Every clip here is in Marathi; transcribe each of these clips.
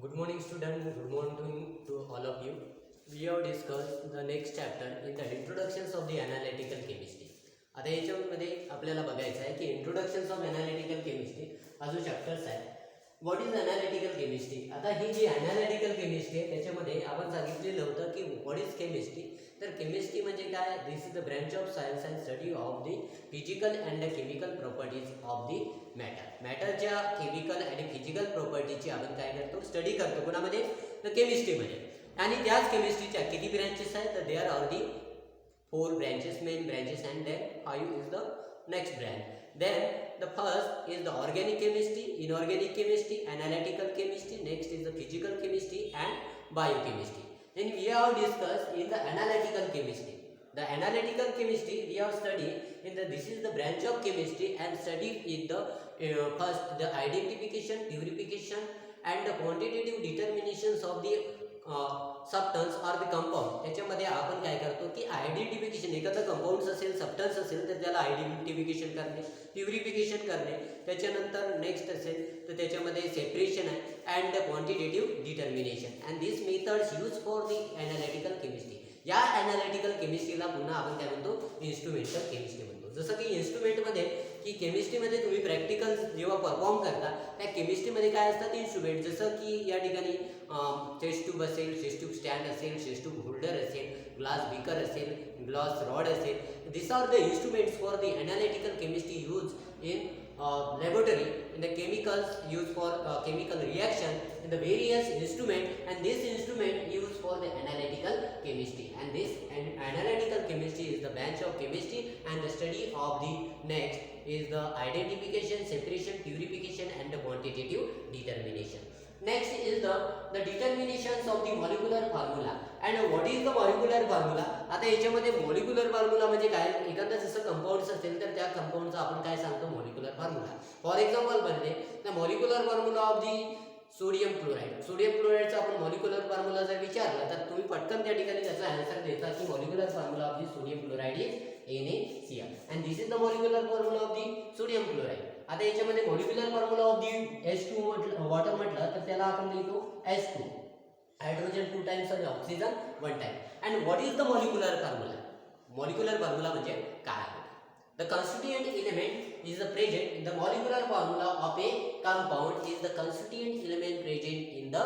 Good morning student, good morning to all of you. We have discussed the next chapter in the introductions of the analytical chemistry. आता याच्यामध्ये आपल्याला बघायचं आहे की इंट्रोडक्शन्स ऑफ एनालिटिकल केमिस्ट्री हा जो चॅप्टर्स आहे. What is analytical chemistry. आता ही जी एनालिटिकल केमिस्ट्री आहे त्याच्यामध्ये आपण सांगितलेलं होतं की व्हॉट इज केमिस्ट्री. तर केमिस्ट्री म्हणजे काय, this is the branch of science and study of the physical and chemical properties of the मॅटरच्या केमिकल आणि फिजिकल प्रॉपर्टीची आपण काय करतो, स्टडी करतो. कोणामध्ये, तर केमिस्ट्रीमध्ये. आणि त्याच केमिस्ट्रीच्या किती ब्रँचेस आहेत, तर there are the 4 branches, main branches, and then 5 is the next branch. Then the first is the organic chemistry, inorganic chemistry, analytical chemistry. Next is the physical chemistry and biochemistry. Then we have discussed in the analytical chemistry. The analytical chemistry we have studied in the, this is the branch of chemistry and studied in the first the identification, purification and the quantitative determinations of the substance or the compound. त्याच्यामध्ये आपण काय करतो की आयडेंटिफिकेशन, एखादं कंपाऊंड्स असेल, सबस्टन्स असेल तर त्याला आयडेंटिफिकेशन करणे, प्युरिफिकेशन करणे. त्याच्यानंतर नेक्स्ट असेल तर त्याच्यामध्ये सेपरेशन आहे and quantitative determination. And this methods use for the analytical chemistry. या एनालिटिकल केमिस्ट्रीला पुन्हा आपण काय म्हणतो, इन्स्ट्रुमेंटल केमिस्ट्री म्हणतो. जसं की इन्स्ट्रुमेंटमध्ये की केमिस्ट्रीमध्ये तुम्ही प्रॅक्टिकल जेव्हा परफॉर्म करता त्या केमिस्ट्रीमध्ये काय असतात, इन्स्ट्रुमेंट. जसं की या ठिकाणी टेस्ट ट्यूब असेल, टेस्ट ट्यूब स्टँड असेल, टेस्ट ट्यूब होल्डर असेल, ग्लास बीकर असेल, ग्लास रॉड असेल. This are the instruments for the analytical chemistry use in laboratory, in the chemicals used for chemical reaction, in the various instrument, and this instrument used for the analytical chemistry. And this analytical chemistry is the branch of chemistry and the study of the next is the identification, separation, purification and the quantitative determination. Next is the determinations of the molecular formula. And what is the molecular formula. आता याच्यामध्ये molecular formula म्हणजे काय, एखादा जसं कंपाऊंड्स असेल तर त्या कंपाऊंडचा आपण काय सांगतो, molecular formula. फॉर एक्झाम्पल म्हणजे the molecular formula of the sodium chloride. Sodium क्लोराईडचा आपण मॉलिक्युलर फॉर्म्युला जर विचारला तर तुम्ही पटकन त्या ठिकाणी त्याचा आन्सर देता की molecular formula of the sodium chloride is NaCl. And this is the molecular formula of the sodium chloride. आता याच्यामध्ये molecular formula of the H2 water म्हटलं तर त्याला आपण लिहितो H2, हायड्रोजन 2 टाइम्स आणि oxygen 1 time. And what is the molecular formula. Molecular formula म्हणजे काय आहे. The constituent element is the present in the molecular formula of a compound is the constituent element present in the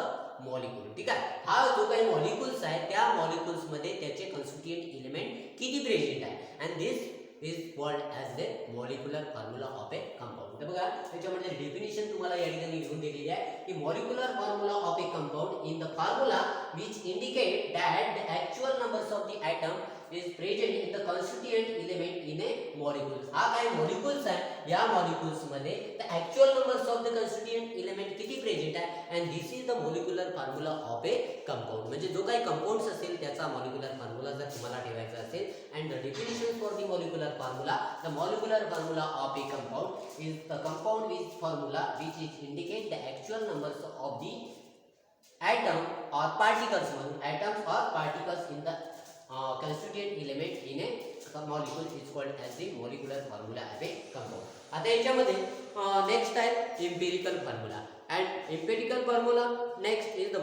molecule. ठीक आहे. हा जो काही मॉलिक्युल्स आहे त्या मॉलिक्युल्स मध्ये त्याचे constituent element किती प्रेझेंट आहे, and this is called as the molecular formula of a compound. तर बघा त्याच्यामध्ये डेफिनेशन तुम्हाला या ठिकाणी लिहून दिलेली आहे की molecular formula of a compound in the formula which indicate that the actual numbers of the atom is present in the constituent element in a molecule. हा काय मॉलिक्युल्स आहे, या मॉलिक्युल्स मध्ये the actual numbers of the constituent element किती प्रेझेंट आहे, and this is the molecular formula of a compound. म्हणजे जो काही कंपाऊंड्स असेल त्याचा मॉलिक्युलर फॉर्म्युला जर तुम्हाला ठेवायचा असेल. and the definition for the molecular formula, the molecular formula of a compound is the compound with formula which is indicate the actual numbers of the atom or particles, atoms or particles in the constituent element in a molecule is called as the molecular formula of a compound. आता याच्यामध्ये नेक्स्ट आहे empirical formula. And empirical formula next is the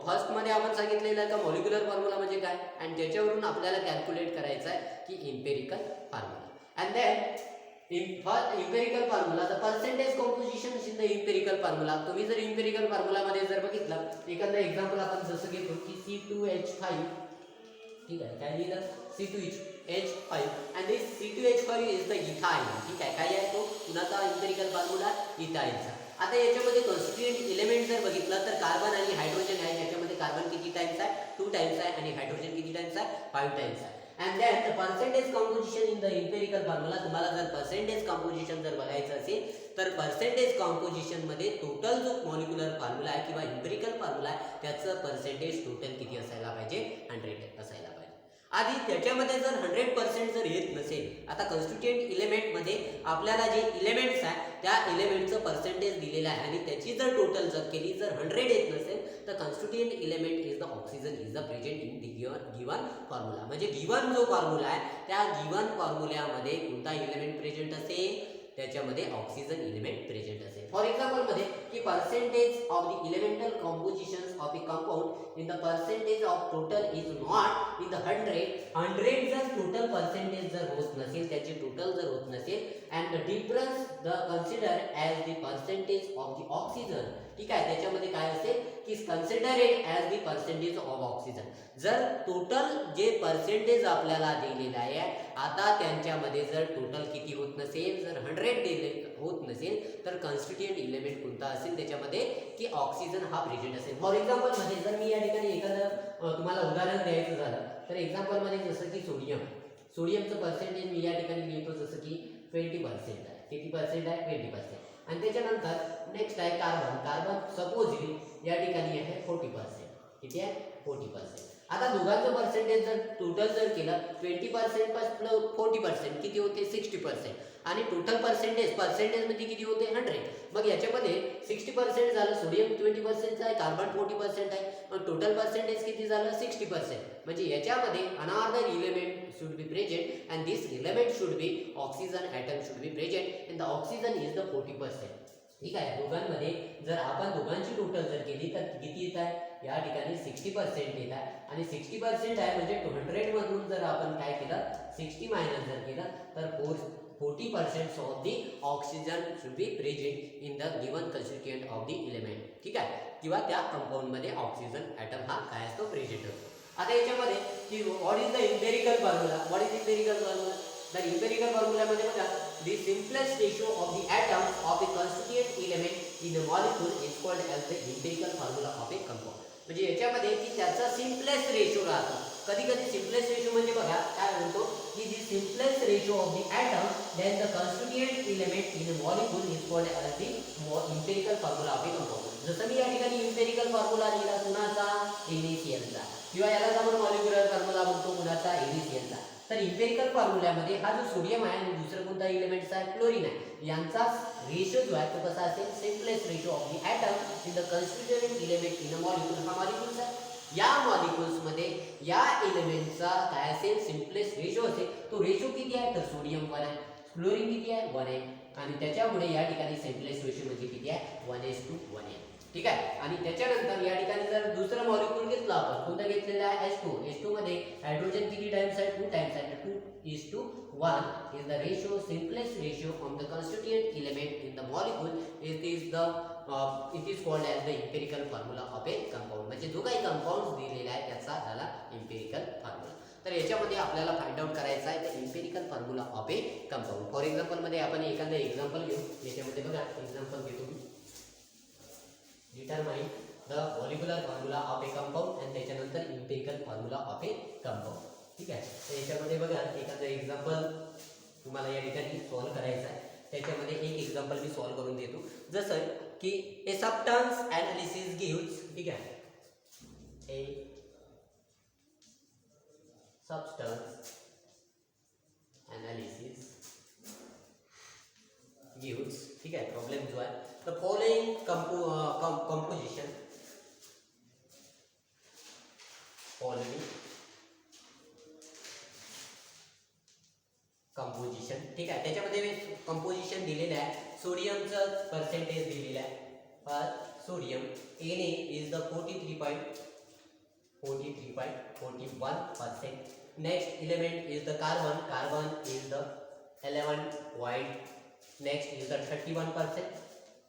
first मध्ये आपण सांगितलेलं आहे का मॉलिक्युलर फॉर्म्युला म्हणजे काय, आणि त्याच्यावरून आपल्याला कॅल्क्युलेट करायचं आहे की empirical formula. And then empirical formula the percentage composition in the empirical formula. तुम्ही जर एम्पिरिकल फॉर्म्युला मध्ये जर बघितलं, एखादं एक्झाम्पल आपण जसं घेतो की C2H5, ठीक आहे, काय लिहिलं C2H5 and this C2H5 is the ethyl. ठीक आहे, काय आहे तो पुन्हाचा एम्पिरिकल फॉर्म्युला इथाईलचा. आता याच्यामध्ये कॉन्स्टिट्युएंट एलिमेंट जर बघितलं तर कार्बन आणि हायड्रोजन आहे. याच्यामध्ये कार्बन किती टाइम्स आहे, 2 टाइम्स आहे, आणि हायड्रोजन किती टाइम्स आहे, 5 टाइम्स आहे. And then the percentage composition in the empirical formula. तुम्हाला जर पर्सेंटेज कॉम्पोजिशन जर बघायचं असेल तर पर्सेंटेज कॉम्पोजिशन मध्ये टोटल जो मॉलिक्युलर फॉर्म्युला आहे किंवा एम्पिरिकल फॉर्म्युला आहे त्याचं पर्सेंटेज टोटल किती असायला पाहिजे, 100 असायला पाहिजे. आधी त्याच्यामध्ये जर 100% जर येत नसेल, आता कॉन्स्टिट्युएंट एलिमेंट मध्ये आपल्याला जे एलिमेंट्स आहे त्या एलिमेंटचं पर्सेंटेज दिलेलं आहे आणि त्याची जर टोटल जर केली जर 100 येत नसेल तर constituent element is the oxygen is the present in the given formula. म्हणजे गिवन जो फॉर्म्युला आहे त्या गिवन फॉर्म्युल्यामध्ये कोणता एलिमेंट प्रेझेंट असेल, त्याच्यामध्ये ऑक्सिजन इलेमेंट प्रेझेंट असेल. फॉर एक्झाम्पल मध्ये की percentage of the elemental compositions of a compound in the percentage of total is not in the 100 जर टोटल पर्सेंटेज जर होत नसेल, त्याची टोटल जर होत नसेल and the difference the consider as the percentage of the oxygen. ठीक आहे, त्याच्यामध्ये काय असेल की consider it as the percentage of oxygen. जर टोटल जे पर्सेंटेज आपल्याला दिलेलं आहे आता त्यांच्यामध्ये जर टोटल किती होत नसेल, जर 100 दिले होत नसेल तर कॉन्स्टिट्यूएंट इलेमेंट कोणता असेल त्याच्यामध्ये की ऑक्सिजन हा प्रेझेंट असेल. फॉर एक्झाम्पल मध्ये जर मी या ठिकाणी एखादं तुम्हाला उदाहरण द्यायचं झालं तर एक्झाम्पल मध्ये जसं की सोडियमचं पर्सेंटेज मी या ठिकाणी लिहितो जसं की 20% आहे. किती पर्सेंट आहे? 20%. आणि त्याच्यानंतर नेक्स्ट आहे कार्बन सपोजली या ठिकाणी आहे 40%. किती आहे? 40%. आता दोघांचं पर्सेंटेज जर टोटल जर केलं 20% प्लस 40% किती होते? 60%. आणि टोटल पर्सेंटेज मध्ये किती होते? 100. मग याच्यामध्ये 60% झालं, सोडियम 20% आहे, कार्बन 40% आहे, मग टोटल पर्सेंटेज किती झालं? 60%. म्हणजे याच्यामध्ये another element should be present and this element should be oxygen atom should be present and the oxygen is the 40%. ठीक आहे, दोघांमध्ये जर आपण दोघांची टोटल जर केली तर किती येत आहे? या ठिकाणी 60% येत आहे. आणि 60% आहे म्हणजे 200 मधून जर आपण काय केलं 60 मायनस जर केलं तर 40% of the oxygen should be present in the given constituent of the element. ठीक आहे, किंवा त्या कंपाऊंड मध्ये ऑक्सिजन ॲटम हा काय असतो? प्रेझेंट असतो. आता याच्यामध्ये की what is the empirical formula? What is empirical formula? तर इम्पेरिकल फॉर्म्युलामध्ये बघा the simplest ratio of the atom of the constituent element in a molecule is called as the empirical formula of a compound. म्हणजे याच्यामध्ये की त्याचा सिम्पलेस्ट रेशो राहतो. कधी कधी सिम्पलेस्ट रेशो म्हणजे बघा काय म्हणतो की the simplest ratio of the atom then the constituent element in a molecule is called as the empirical formula of a compound. जसं मी या ठिकाणी इम्पेरिकल फॉर्म्युला लिहिला कुणाचा? इनिशियलचा, किंवा यालाच आपण मॉलिक्युलर फॉर्म्युला म्हणतो कुणाचा? इनिशियलचा. तर इम्पेरिकल फॉर्म्युल्यामध्ये हा जो सोडियम आहे आणि दुसरं कोणता इलेमेंट्स आहे? क्लोरीन आहे. यांचा रेशो जो आहे तो कसा असेल? Simplest ratio of the atom in the constituent element in a molecule. हा मॉलिक्यूल्स आहे. या मॉलिक्यूल्स मध्ये या एलिमेंटचा काय असेल? सिम्पलेस्ट रेशो असेल. तो रेशो किती आहे? तर सोडियम 1 आहे, क्लोरीन किती आहे? 1 आहे. आणि त्याच्यामुळे या ठिकाणी सिम्पलेस्ट रेशो म्हणजे किती आहे? 1:1 आहे. ठीक आहे, आणि त्याच्यानंतर या ठिकाणी जर दुसरं मॉलिक्यूल घेतलं आपण, कोणतं घेतलेलं आहे? H2 मध्ये हायड्रोजन किती टाइम्स आहे? 2 टाइम्स आहे. 2:1 is the ratio, simplest ratio of the constituent element in the molecule. It is called as the empirical formula of a compound. म्हणजे जो काही कंपाऊंड दिलेला आहे त्याचा झाला empirical formula. तर याच्यामध्ये आपल्याला फाइंड आउट करायचा आहे the empirical formula of a compound. For example मध्ये आपण एखादं एक्झाम्पल घेऊ. याच्यामध्ये बघा एक्झाम्पल घेतो मी. Determine the molecular formula of a compound and त्याच्यानंतर empirical formula of a compound. ठीक आहे, तर याच्यामध्ये बघा एखादं एक्झाम्पल तुम्हाला या ठिकाणी सॉल्व्ह करायचं आहे. त्याच्यामध्ये एक एक्झाम्पल मी सॉल्व्ह करून देतो. जसं की ए सबस्टन्स ॲनालिसिस गिव्स. ठीक आहे, ए सबस्टन्स ॲनालिसिस गिव्स. ठीक आहे, प्रॉब्लेम जो आहे the following composition. ठीक आहे, त्याच्यामध्ये कंपोजिशन दिलेलं आहे. सोडियमचं पर्सेंटेज दिलेलं आहे. Sodium Na is the 43.41%. next element is the carbon is the 11. next is the 31%.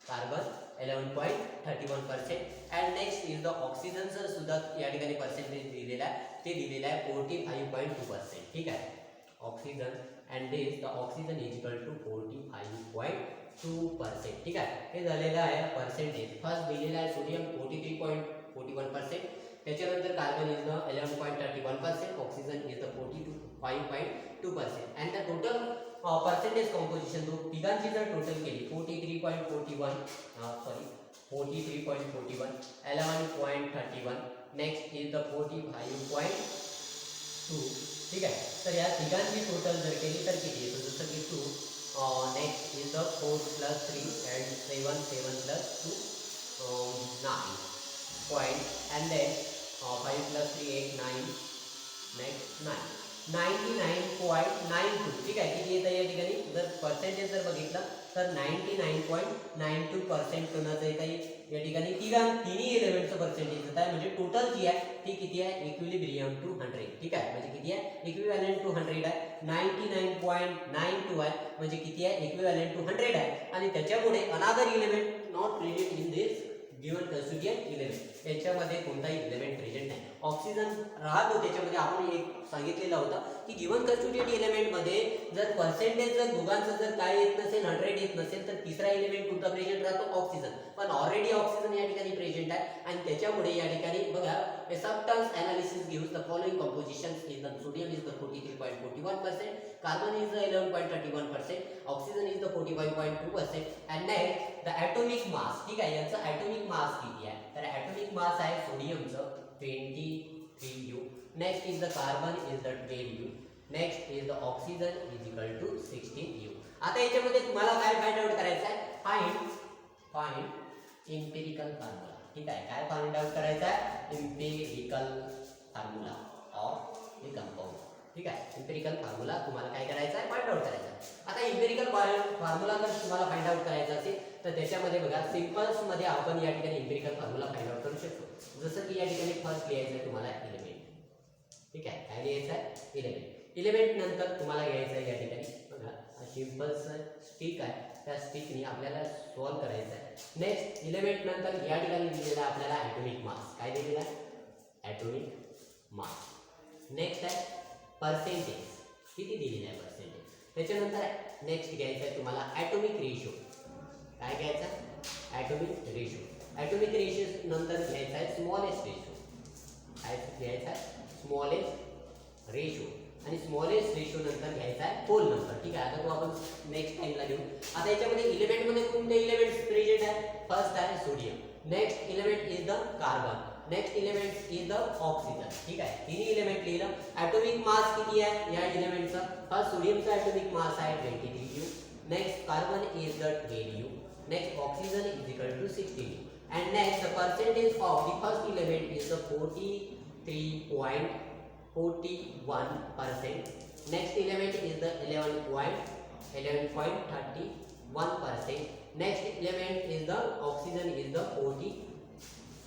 Carbon 11.31%. and next is the oxygen चं सुद्धा या ठिकाणी पर्सेंटेज दिलेला आहे. ते दिलेलं आहे 45.2%. ठीक आहे, oxygen and this the oxygen is equal to 45.2%. ठीक आहे, हे झालेलं आहे पर्सेंटेज. फर्स्ट दिलेला आहे सोडियम 43.41%. त्याच्यानंतर carbon is the 11.31%, oxygen is the 45.2%. and the total percentage composition तो तिघांची जर टोटल केली 43.41, 11.31, नेक्स्ट इज द 45.2. ठीक आहे, तर या तिघांची टोटल जर केली तर किती येतो? जसं की 2, next is the 4 + 3 and 7 + 2 9 point and then 5 + 3 8 9, next 99.92. ठीक आहे, किती येतं या ठिकाणी? जर पर्सेंटेज जर बघितलं तर 99.92% कोणाचं येत आहे या ठिकाणी तिन्ही एलिमेंटचं पर्सेंटेज येत आहे. म्हणजे टोटल जी आहे ती किती आहे इक्विलिब्रियम टू 100. ठीक आहे, म्हणजे किती आहे इक्विव्हॅलेंट टू 100 आहे. 99.92 आहे म्हणजे किती आहे इक्विव्हॅलेंट टू 100 आहे. आणि त्याच्यामुळे अनादर element not present in this given constituent element. याच्यामध्ये कोणताही एलिमेंट प्रेझेंट नाही. ऑक्सिजन राहतो त्याच्यामध्ये. आपण एक सांगितलेलं होतं की गिवन कन्स्टिट्यूएंट एलिमेंटमध्ये जर पर्सेंटेज जर दोघांचं जर काय येत नसेल 100 येत नसेल तर तिसरा एलिमेंट कोणता प्रेझेंट राहतो ऑक्सिजन. पण ऑलरेडी ऑक्सिजन या ठिकाणी प्रेझेंट आहे आणि त्याच्यामुळे या ठिकाणी बघा substance analysis gives the following compositions is the sodium is the 43.41%, carbon is the 11.31%, oxygen is the 45.2% and next the atomic mass. ठीक आहे, याचं ॲटॉमिक मास किती आहे तर ॲटॉमिक मास आहे सोडियमचं 23U, next is the carbon is the 12U, next is the oxygen is equal to 16U. आता याच्यामध्ये तुम्हाला काय फाइंड आउट करायचं आहे फाइंड एम्पिरिकल फॉर्म्युला. ठीक आहे, काय फाइंड आउट करायचं आहे empirical formula of the compound. ठीक आहे, एम्पिरिकल फॉर्म्युला तुम्हाला काय करायचं आहे फाइंड आउट करायचा आहे. आता एम्पिरिकल फॉर्म्युला जर तुम्हाला फाइंड आउट करायचा असेल तर त्याच्यामध्ये बघा सिम्पल्स मध्ये आपण या ठिकाणी एम्पिरिकल फॉर्म्युला फाइंड आउट करू शकतो. जसं की या ठिकाणी फर्स्ट लिहायचं आहे तुम्हाला एलिमेंट. ठीक आहे, काय लिहायचं आहे एलिमेंट नंतर तुम्हाला घ्यायचं आहे या ठिकाणी बघा सिम्पल्स स्टिक आहे, त्या स्टिकनी आपल्याला सॉल्व करायचं आहे. नेक्स्ट एलिमेंट नंतर या ठिकाणी दिलेला आपल्याला ॲटॉमिक मास. काय दिलेला आहे ॲटॉमिक मास. नेक्स्ट आहे पर्सेंटेज, किती दिलेलं आहे पर्सेंटेज. त्याच्यानंतर नेक्स्ट घ्यायचं आहे तुम्हाला ॲटॉमिक रेशो. काय घ्यायचं आहे ॲटॉमिक रेशो. ॲटॉमिक रेशो नंतर घ्यायचा आहे स्मॉलेस्ट रेशो. काय घ्यायचा आहे स्मॉलेस्ट रेशो आणि स्मॉलेस्ट रेशो नंतर घ्यायचा आहे होल नंबर. ठीक आहे, आता तो आपण नेक्स्ट टाइमला घेऊ. आता याच्यामध्ये एलिमेंटमध्ये कोणते एलिमेंट्स प्रेझेंट आहे फर्स्ट आहे sodium, next element is the carbon, next element is the oxygen. ठीक आहे, तिन्ही एलिमेंट लिहिलं. ॲटॉमिक मास किती आहे या एलिमेंटचा फर्स्ट सोडियमचा ॲटॉमिक मास आहे 23U, next carbon is the 12U, next oxygen is equal to 16 and next the percentage of the first element is the 43.41%, next element is the 11.31%, next element is the oxygen is the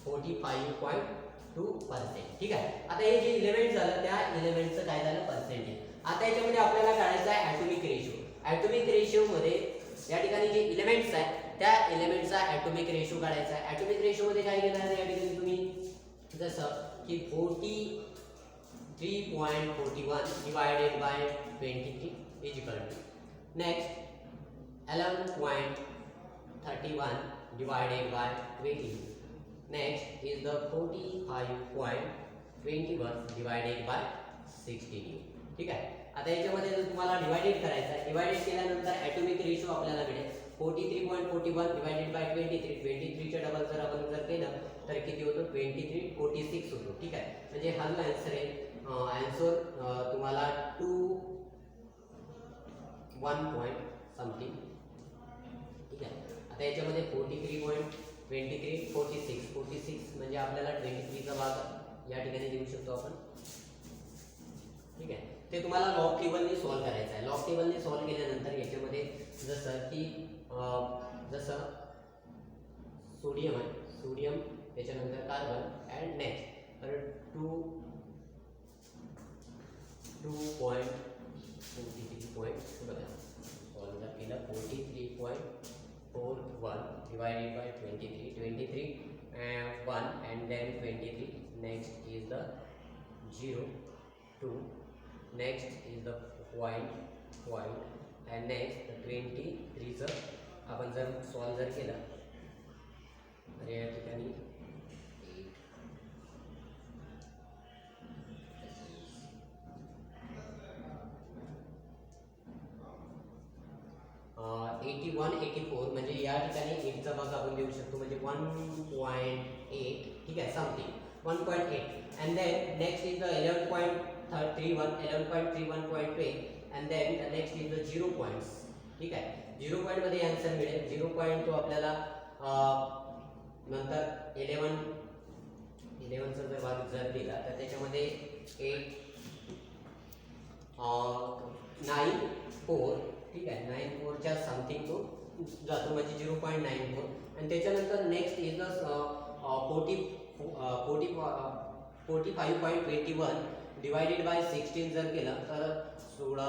45.2%. ठीक आहे, आता हे जे एलिमेंट झालं त्या एलिमेंटचं काय झालं पर्सेंटेज. आता याच्यामध्ये आपल्याला काढायचं आहे ॲटॉमिक रेशो. ॲटॉमिक रेशो मध्ये या ठिकाणी जे एलिमेंट्स आहेत त्या एलिमेंटचा ॲटॉमिक रेशो काढायचा आहे. ॲटॉमिक रेशो मध्ये काय घेणार आहे या ठिकाणी तुम्ही जसं की 43.41 divided by 23 is equal to next 11.31 divided by 20, next is the 45.21 divided by 16. ठीक आहे, आता याच्यामध्ये जर तुम्हाला डिवाइडेड करायचं आहे, डिवाइडेड केल्यानंतर ॲटॉमिक रेशो आपल्याला मिळेल 43.41 डिवायडेड बाय 23. 23 च्या डबल जर आपण जर केलं तर किती होतं 46 होतो. ठीक आहे, म्हणजे हा जो आन्सर आहे आन्सर तुम्हाला 1 पॉइंट समथिंग. ठीक आहे, आता याच्यामध्ये 43.23 म्हणजे आपल्याला 23 चा भाग या ठिकाणी देऊ शकतो आपण. ठीक आहे, ते तुम्हाला लॉग टेबलने सॉल्व करायचं आहे. लॉग टेबलने सॉल्व केल्यानंतर याच्यामध्ये जसं की जसं सोडियम आहे, सोडियम त्याच्यानंतर कार्बन अँड नेक्स्ट तर 2.43 बघा सॉल्व जर केलं 43.41 divided by 23 1 and then 23. Next is the 0 2, next is the point and next the 23 चं आपण जर सॉल्व जर केलं तर या ठिकाणी 8184 म्हणजे या ठिकाणी 8 चा भाग आपण देऊ शकतो म्हणजे 1.8. ठीक आहे, something 1.8 and then next is the 11.31.2 and then the next is the 0 points. ठीक आहे, 0 पॉइंट मध्ये आन्सर मिळेल. 0 पॉइंट तो आपल्याला नंतर 11 चा जर भाग जर दिला तर त्याच्यामध्ये 9 4. ठीक आहे, 9 4 च्या समथिंग तो जातो म्हणजे 0.94 आणि त्याच्यानंतर next is the 45.21 divided by 16 जर केलं तर 16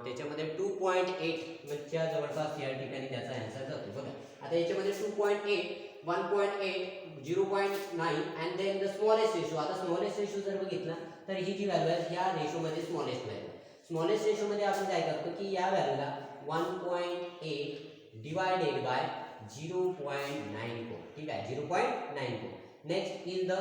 त्याच्यामध्ये 2.8 च्या जवळपास या ठिकाणी त्याचा आन्सर जातो बघा. आता याच्यामध्ये 2.8 1.8 0.9 and then the smallest ratio. आता स्मॉलेस्ट रेशो जर बघितला तर ही जी व्हॅल्यू आहे ह्या रेशोमध्ये स्मॉलेस्ट व्हॅल्यू. स्मॉलेस्ट रेशोमध्ये आपण काय करतो की या व्हॅल्यूला 1.8 डिवायडेड बाय 0.94. ठीक आहे 0.94. Next is the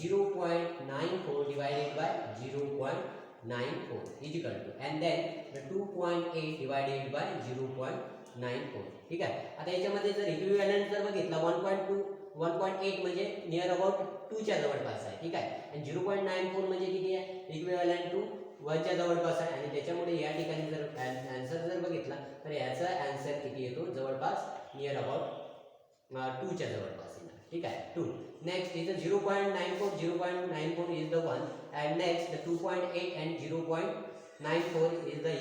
0.94 divided by 0.94 is equal to and then the 2.8 divided by 0.94. ठीक आहे. आता याच्यामध्ये जर इक्विव्हॅलंट जर बघितला 1.8 म्हणजे नियर अबाउट 2 च्या जवळपास आहे. ठीक आहे. आणि 0.94 म्हणजे किती आहे इक्विव्हॅलंट टू 1 च्या जवळपास आहे आणि त्याच्यामुळे या ठिकाणी जर आन्सर जर बघितला तर याचा आन्सर किती येतो जवळपास नियर अबाउट 2 च्या जवळपास येणार. ठीक आहे 2. Next is 0.94 is the one and next the 2.8 and 0.94 is the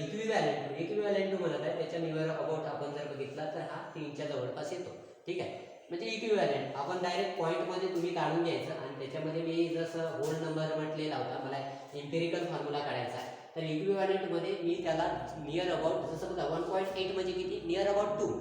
equivalent to म्हणत आहे त्याच्या नियर अबाउट आपण जर बघितला तर हा 3 च्या जवळपास येतो. ठीक आहे. म्हणजे इक्विव्हॅलंट आपण डायरेक्ट पॉईंट मध्ये तुम्ही काढून घ्यायचं आणि त्याच्यामध्ये मी जसं होल नंबर म्हटलेला होता मला एम्पिरिकल फॉर्म्युला काढायचा आहे तर इक्विव्हॅलंट मध्ये मी त्याला नियर अबाउट जसं बघा 1.8 म्हणजे किती नियर अबाउट 2.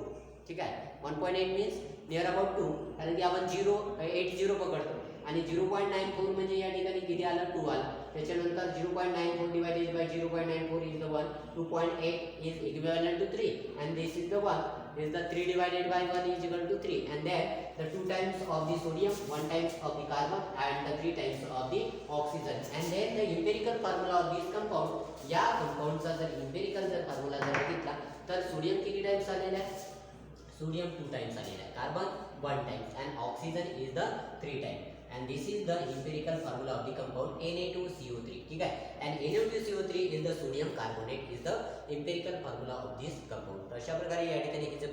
ठीक आहे 1.8 मीन्स नियर अबाउट 2 कारण की आपण 0.80 पकडतो आणि 0.94 म्हणजे या ठिकाणी किती आला 2 आला. त्याच्यानंतर 0.94 divided by 0.94 is the 1. 2.8 is equivalent to 3 and this is the 1 is the 3 divided by 1 is equal to 3 and then the 2 times of the sodium 1 times of the carbon and the 3 times of the oxygen and then the empirical formula of this compound. या कंपाऊंडचा जर empirical जर फॉर्म्युला जर बघितला तर सोडियम किती टाइम्स आलेला आहे सोडियम 2 times आलेला आहे carbon 1 times and oxygen is the 3 times and this is the empirical formula of the compound Na2CO3. ठीक आहे and Na2CO3 is the sodium carbonate is the empirical formula of this compound. तर अशा प्रकारे या ठिकाणी किती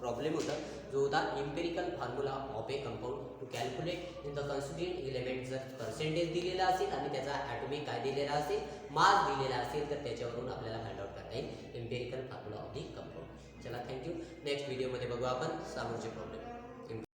प्रॉब्लेम होता जो होता empirical formula of a compound to calculate in the constituent element जर पर्सेंटेज दिलेला असेल आणि त्याचा ॲटॉमिक काय दिलेला असेल मास दिलेला असेल तर त्याच्यावरून आपल्याला फाइंड आउट करता येईल empirical formula of the compound. चला थँक्यू. नेक्स्ट व्हिडिओमध्ये बघू आपण समोरचे प्रॉब्लेम.